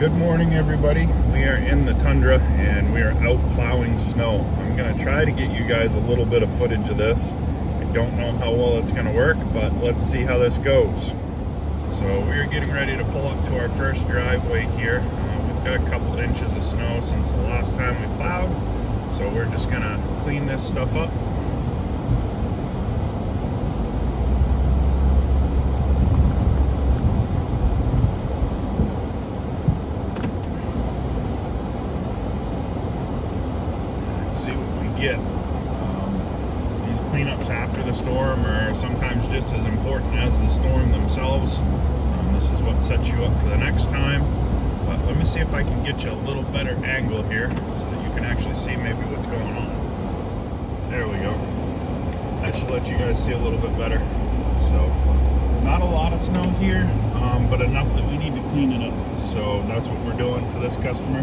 Good morning, everybody. We are in the tundra and we are out plowing snow. I'm going to try to get you guys a little bit of footage of this. I don't know how well it's going to work, but let's see how this goes. So we are getting ready to pull up to our first driveway here. We've got a couple inches of snow since the last time we plowed, so we're just going to clean this stuff up. See what we get. These cleanups after the storm are sometimes just as important as the storm themselves. This is what sets you up for the next time. But let me see if I can get you a little better angle here so that you can actually see maybe what's going on. There we go. That should let you guys see a little bit better. So, not a lot of snow here, but enough that we need to clean it up. So that's what we're doing for this customer.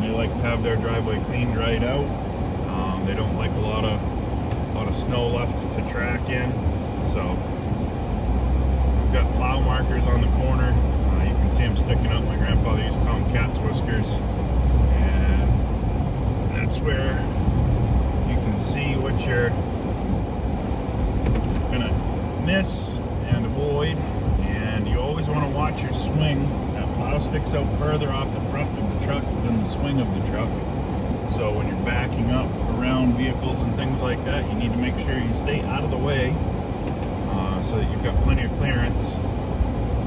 They like to have their driveway cleaned right out. They don't like a lot of snow left to track in. So we've got plow markers on the corner. You can see them sticking up. My grandfather used to call them cat's whiskers. And that's where you can see what you're gonna miss and avoid. And you always want to watch your swing. That plow sticks out further off the front of the truck than the swing of the truck. So when you're backing up around vehicles and things like that, you need to make sure you stay out of the way so that you've got plenty of clearance.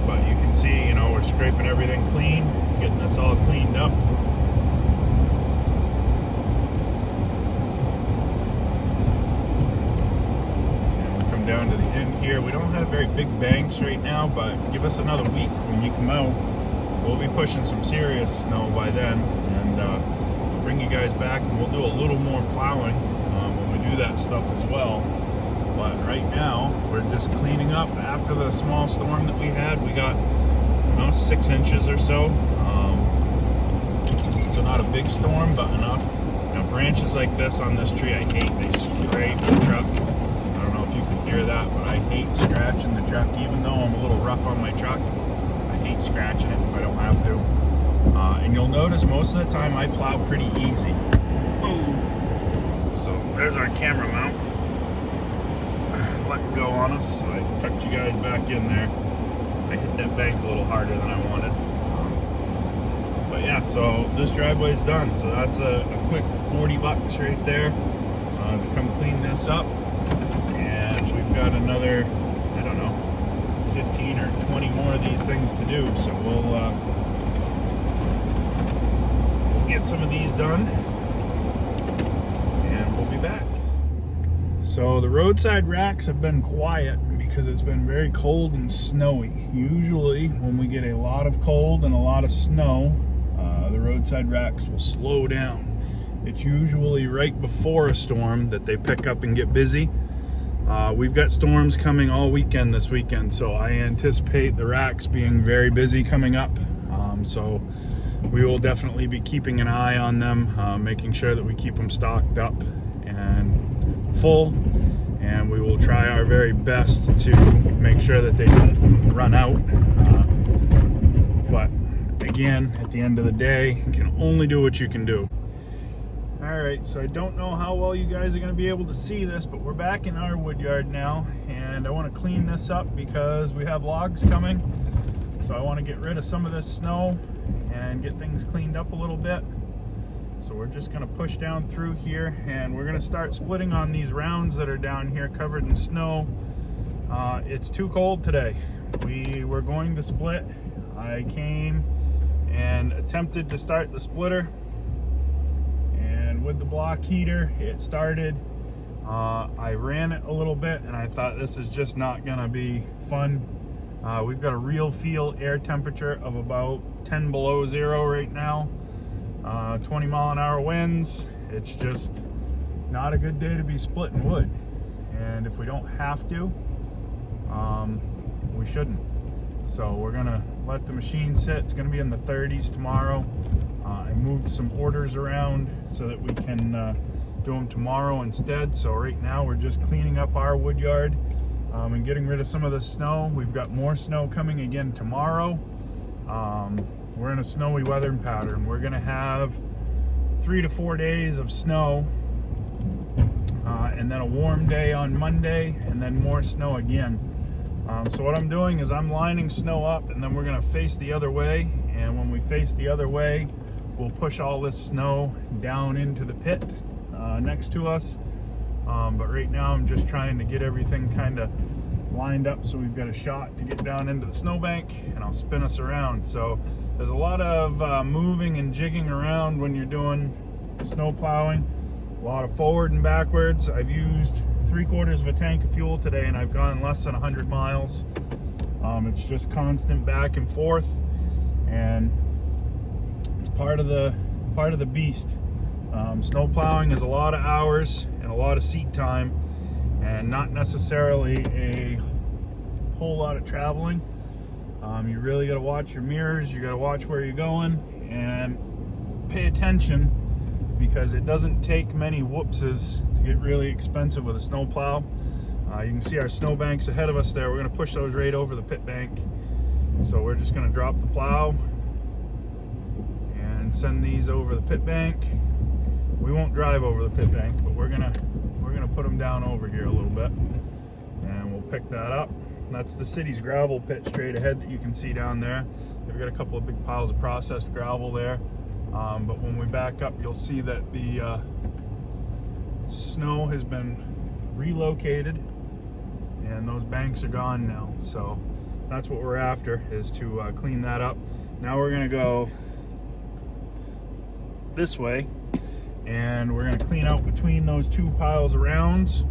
But you can see, you know, we're scraping everything clean, getting this all cleaned up. And we come down to the end here. We don't have very big banks right now, but give us another week when you come out. We'll be pushing some serious snow by then, and we'll bring you guys back and we'll do a little more plowing when we do that stuff as well. But right now, we're just cleaning up after the small storm that we had. We got, 6 inches or so. So not a big storm, but enough. Now, branches like this on this tree, I hate. They scrape the truck. I don't know if you can hear that, but I hate scratching the truck, even though I'm a little rough on my truck. I hate scratching it if I don't have to. And you'll notice most of the time I plow pretty easy. Boom. So there's our camera mount. Let go on us. So I tucked you guys back in there. I hit that bank a little harder than I wanted. But yeah, so this driveway's done. So that's a quick $40 right there to come clean this up. And we've got another, 15 or 20 more of these things to do. So we'll get some of these done and we'll be back. So the roadside racks have been quiet because it's been very cold and snowy. Usually when we get a lot of cold and a lot of snow, the roadside racks will slow down. It's usually right before a storm that they pick up and get busy. We've got storms coming all weekend this weekend, so I anticipate the racks being very busy coming up. So we will definitely be keeping an eye on them, making sure that we keep them stocked up and full, and we will try our very best to make sure that they don't run out. But again, at the end of the day, you can only do what you can do. Alright, so I don't know how well you guys are going to be able to see this, but we're back in our wood yard now, and I want to clean this up because we have logs coming. So I want to get rid of some of this snow and get things cleaned up a little bit. So we're just going to push down through here, and we're going to start splitting on these rounds that are down here covered in snow. It's too cold today. We were going to split. I came and attempted to start the splitter, and with the block heater it started. I ran it a little bit and I thought this is just not going to be fun. We've got a real feel air temperature of about 10 below zero right now. 20 mile an hour winds. It's just not a good day to be splitting wood, and if we don't have to, we shouldn't. So we're gonna let the machine sit. It's gonna be in the 30s tomorrow. I moved some orders around so that we can do them tomorrow instead. So right now we're just cleaning up our wood yard and getting rid of some of the snow. We've got more snow coming again tomorrow. we're in a snowy weather pattern. We're gonna have 3 to 4 days of snow, and then a warm day on Monday, and then more snow again. So what I'm doing is I'm lining snow up, and then we're gonna face the other way, and when we face the other way, we'll push all this snow down into the pit next to us. But right now I'm just trying to get everything kind of lined up so we've got a shot to get down into the snowbank, and I'll spin us around. So there's a lot of moving and jigging around when you're doing snow plowing. A lot of forward and backwards. I've used 3/4 of a tank of fuel today, and I've gone less than 100 miles. It's just constant back and forth, and it's part of the beast. Snow plowing is a lot of hours and a lot of seat time, and not necessarily a whole lot of traveling. You really got to watch your mirrors, you got to watch where you're going, and pay attention, because it doesn't take many whoopses to get really expensive with a snow plow. You can see our snow banks ahead of us there. We're going to push those right over the pit bank. So we're just going to drop the plow and send these over the pit bank. We won't drive over the pit bank, but we're gonna put them down over here a little bit, and we'll pick that up. That's the city's gravel pit straight ahead that you can see down there. They've got a couple of big piles of processed gravel there, but when we back up, you'll see that the snow has been relocated, and those banks are gone now. So that's what we're after, is to clean that up. Now we're gonna go this way, and we're going to clean out between those two piles of rounds.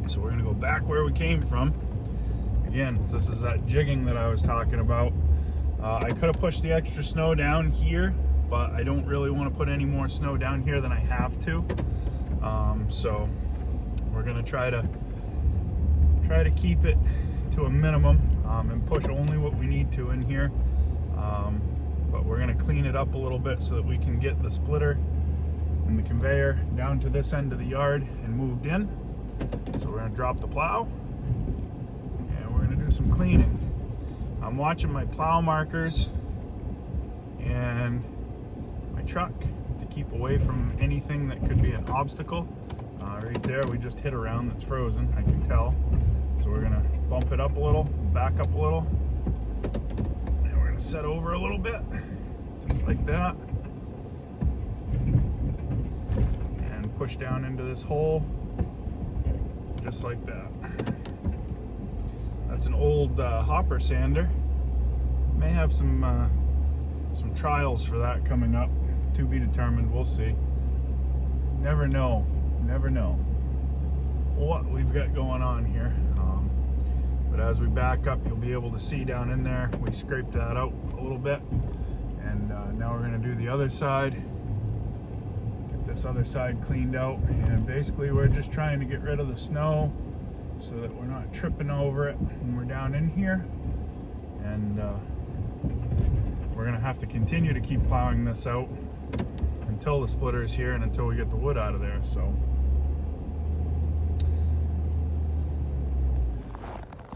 So we're going to go back where we came from. Again, this is that jigging that I was talking about. I could have pushed the extra snow down here, but I don't really want to put any more snow down here than I have to. So we're going to try to keep it to a minimum, and push only what we need to in here. But we're going to clean it up a little bit so that we can get the splitter and the conveyor down to this end of the yard and moved in. So we're going to drop the plow, and we're going to do some cleaning. I'm watching my plow markers and my truck to keep away from anything that could be an obstacle. Right there, we just hit a round that's frozen, I can tell. So we're going to bump it up a little, back up a little, and we're going to set over a little bit, just like that. Push down into this hole, just like that. That's an old hopper sander. May have some trials for that coming up, to be determined. We'll see. Never know what we've got going on here. But as we back up, you'll be able to see down in there. We scraped that out a little bit, and now we're going to do the other side. This other side cleaned out, and basically we're just trying to get rid of the snow so that we're not tripping over it when we're down in here. And we're gonna have to continue to keep plowing this out until the splitter is here and until we get the wood out of there.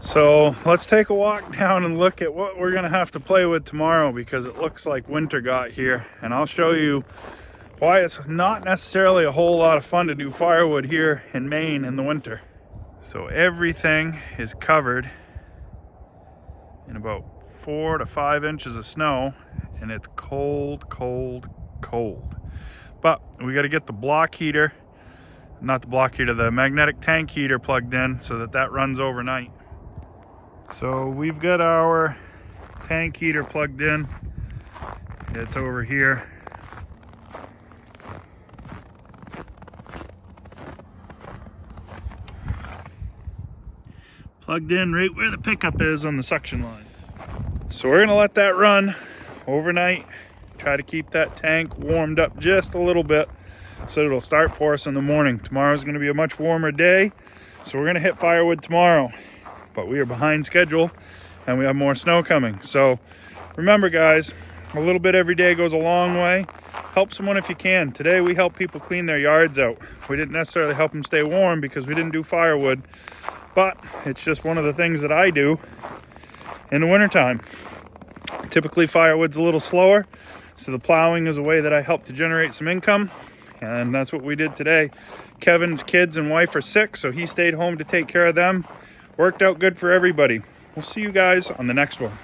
So let's take a walk down and look at what we're gonna have to play with tomorrow, because it looks like winter got here, and I'll show you why it's not necessarily a whole lot of fun to do firewood here in Maine in the winter. So everything is covered in about 4 to 5 inches of snow, and it's cold, cold, cold. But we got to get the the magnetic tank heater plugged in so that runs overnight. So we've got our tank heater plugged in. It's over here. Plugged in right where the pickup is on the suction line. So we're gonna let that run overnight, try to keep that tank warmed up just a little bit so it'll start for us in the morning. Tomorrow's gonna be a much warmer day, so we're gonna hit firewood tomorrow, but we are behind schedule and we have more snow coming. So remember guys, a little bit every day goes a long way. Help someone if you can. Today we helped people clean their yards out. We didn't necessarily help them stay warm because we didn't do firewood, but it's just one of the things that I do in the wintertime. Typically firewood's a little slower, so the plowing is a way that I help to generate some income, and that's what we did today. Kevin's kids and wife are sick, so he stayed home to take care of them. Worked out good for everybody. We'll see you guys on the next one.